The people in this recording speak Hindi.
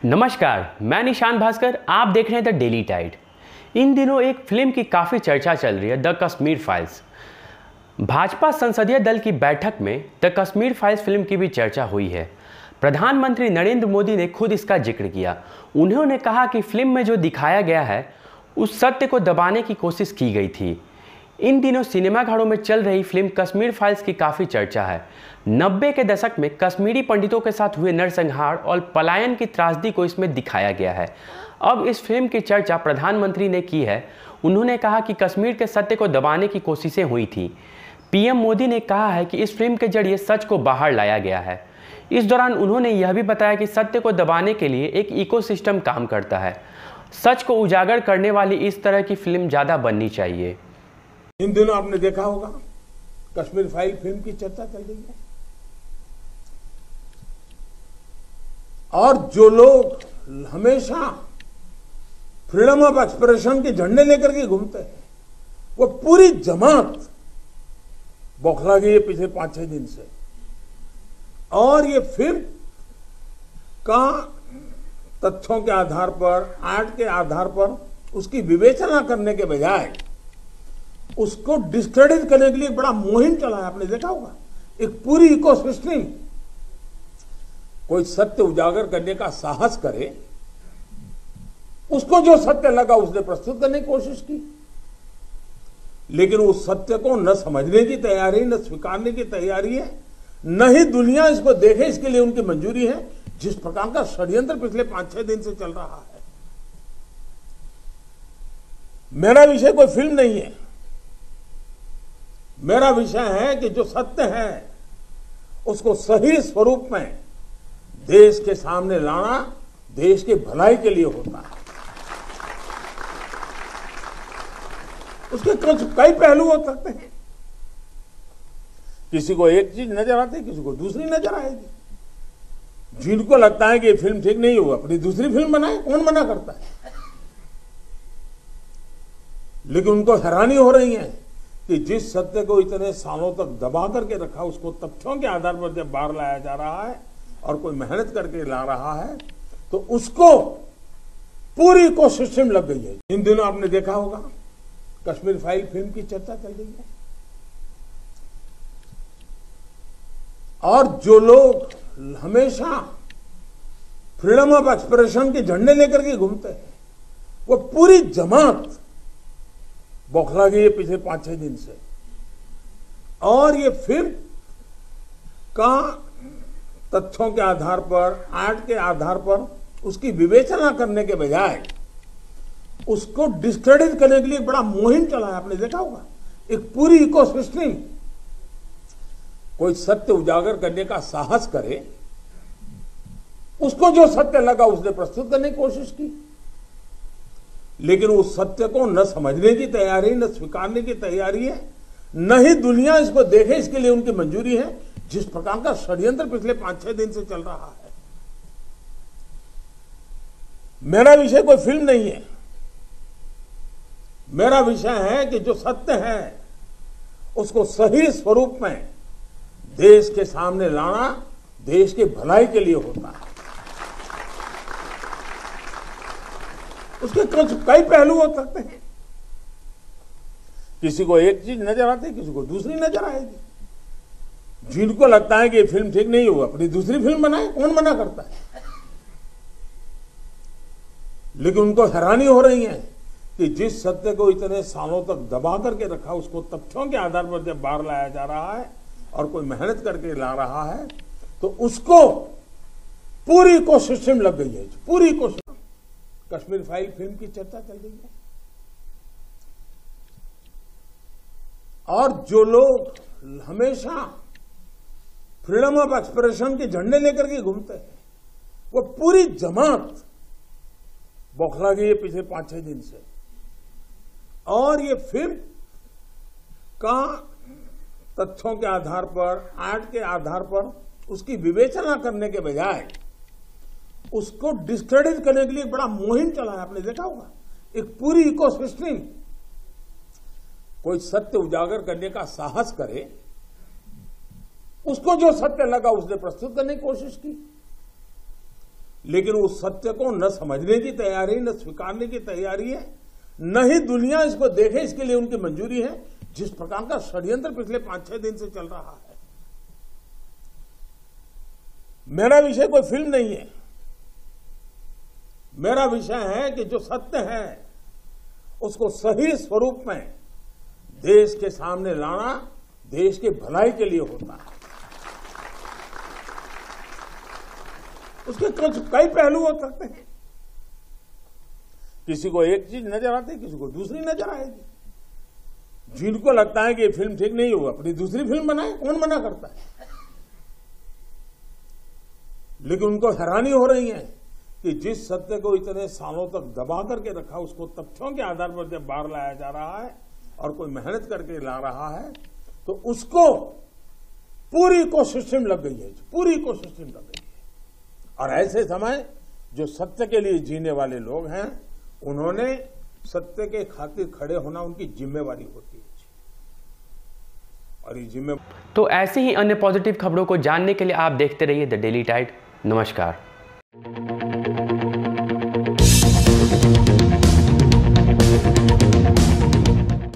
नमस्कार, मैं निशान भास्कर। आप देख रहे हैं द डेली टाइड। इन दिनों एक फिल्म की काफ़ी चर्चा चल रही है, द कश्मीर फाइल्स। भाजपा संसदीय दल की बैठक में द कश्मीर फाइल्स फिल्म की भी चर्चा हुई है। प्रधानमंत्री नरेंद्र मोदी ने खुद इसका जिक्र किया। उन्होंने कहा कि फिल्म में जो दिखाया गया है उस सत्य को दबाने की कोशिश की गई थी। इन दिनों सिनेमाघरों में चल रही फिल्म कश्मीर फाइल्स की काफ़ी चर्चा है। 90 के दशक में कश्मीरी पंडितों के साथ हुए नरसंहार और पलायन की त्रासदी को इसमें दिखाया गया है। अब इस फिल्म की चर्चा प्रधानमंत्री ने की है। उन्होंने कहा कि कश्मीर के सत्य को दबाने की कोशिशें हुई थी। पीएम मोदी ने कहा है कि इस फिल्म के जरिए सच को बाहर लाया गया है। इस दौरान उन्होंने यह भी बताया कि सत्य को दबाने के लिए एक इकोसिस्टम काम करता है। सच को उजागर करने वाली इस तरह की फिल्म ज़्यादा बननी चाहिए। इन दिनों आपने देखा होगा कश्मीर फाइल फिल्म की चर्चा चल रही है और जो लोग हमेशा फ्रीडम ऑफ एक्सप्रेशन के झंडे लेकर के घूमते हैं वो पूरी जमात बौखला गई है पिछले 5-6 दिन से। और ये फिल्म का तथ्यों के आधार पर, आर्ट के आधार पर उसकी विवेचना करने के बजाय उसको डिस्क्रेडिट करने के लिए बड़ा मुहिम चला है। आपने देखा होगा एक पूरी इकोसिस्टम कोई सत्य उजागर करने का साहस करे, उसको जो सत्य लगा उसने प्रस्तुत करने की कोशिश की, लेकिन उस सत्य को न समझने की तैयारी, न स्वीकारने की तैयारी है, न ही दुनिया इसको देखे इसके लिए उनकी मंजूरी है। जिस प्रकार का षड्यंत्र पिछले 5-6 दिन से चल रहा है। मेरा विषय कोई फिल्म नहीं है, मेरा विषय है कि जो सत्य है उसको सही स्वरूप में देश के सामने लाना देश की भलाई के लिए होता है। उसके कई पहलू हो सकते हैं। किसी को एक चीज नजर आती है, किसी को दूसरी नजर आएगी। जिनको लगता है कि ये फिल्म ठीक नहीं होगा अपनी दूसरी फिल्म बनाए, कौन मना करता है। लेकिन उनको हैरानी हो रही है कि जिस सत्य को इतने सालों तक दबा करके रखा उसको तथ्यों के आधार पर जब बाहर लाया जा रहा है और कोई मेहनत करके ला रहा है तो उसको पूरी इकोसिस्टम लग गई है। इन दिनों आपने देखा होगा कश्मीर फाइल फिल्म की चर्चा चल रही है और जो लोग हमेशा फ्रीडम ऑफ एक्सप्रेशन के झंडे लेकर के घूमते हैं वो पूरी जमात बौखला गई है पिछले 5-6 दिन से। और ये फिल्म का तथ्यों के आधार पर, आर्ट के आधार पर उसकी विवेचना करने के बजाय उसको डिस्क्रेडिट करने के लिए बड़ा मुहिम चला है। आपने देखा होगा एक पूरी इकोसिस्टम कोई सत्य उजागर करने का साहस करे, उसको जो सत्य लगा उसने प्रस्तुत करने की कोशिश की, लेकिन उस सत्य को न समझने की तैयारी, न स्वीकारने की तैयारी है, न ही दुनिया इसको देखे इसके लिए उनकी मंजूरी है। जिस प्रकार का षड्यंत्र पिछले 5-6 दिन से चल रहा है। मेरा विषय कोई फिल्म नहीं है, मेरा विषय है कि जो सत्य है उसको सही स्वरूप में देश के सामने लाना देश की भलाई के लिए होता है। उसके कई पहलू हो सकते हैं। किसी को एक चीज नजर आती है, किसी को दूसरी नजर आएगी। जिनको लगता है कि ये फिल्म ठीक नहीं होगा अपनी दूसरी फिल्म बनाए, कौन मना करता है। लेकिन उनको हैरानी हो रही है कि जिस सत्य को इतने सालों तक दबा करके रखा उसको तथ्यों के आधार पर जब बाहर लाया जा रहा है और कोई मेहनत करके ला रहा है तो उसको पूरी इकोसिस्टम लग गई है। पूरी इकोसिस्टम कश्मीर फाइल फिल्म की चर्चा चल रही है और जो लोग हमेशा फ्रीडम ऑफ एक्सप्रेशन के झंडे लेकर के घूमते हैं वो पूरी जमात बौखला गई है पिछले 5-6 दिन से। और ये फिल्म का तथ्यों के आधार पर, आर्ट के आधार पर उसकी विवेचना करने के बजाय उसको डिस्क्रेडिट करने के लिए बड़ा मुहिम चला है। आपने देखा होगा एक पूरी इकोसिस्टम कोई सत्य उजागर करने का साहस करे, उसको जो सत्य लगा उसने प्रस्तुत करने की कोशिश की, लेकिन उस सत्य को न समझने की तैयारी, न स्वीकारने की तैयारी है, न ही दुनिया इसको देखे इसके लिए उनकी मंजूरी है। जिस प्रकार का षड्यंत्र पिछले 5-6 दिन से चल रहा है। मेरा विषय कोई फिल्म नहीं है, मेरा विषय है कि जो सत्य है उसको सही स्वरूप में देश के सामने लाना देश की भलाई के लिए होता है। उसके कई पहलू हो सकते हैं। किसी को एक चीज नजर आती है, किसी को दूसरी नजर आएगी। जिनको लगता है कि ये फिल्म ठीक नहीं होगा, अपनी दूसरी फिल्म बनाए, कौन मना करता है। लेकिन उनको हैरानी हो रही है कि जिस सत्य को इतने सालों तक दबा करके रखा, उसको तथ्यों के आधार पर जब बाहर लाया जा रहा है और कोई मेहनत करके ला रहा है, तो उसको पूरी इकोसिस्टम लग गई है, पूरी इकोसिस्टम लग गई है। और ऐसे समय जो सत्य के लिए जीने वाले लोग हैं, उन्होंने सत्य के खातिर खड़े होना उनकी जिम्मेवारी होती है। और ये जिम्मेवारी। तो ऐसे ही अन्य पॉजिटिव खबरों को जानने के लिए आप देखते रहिए द डेली टाइड। नमस्कार।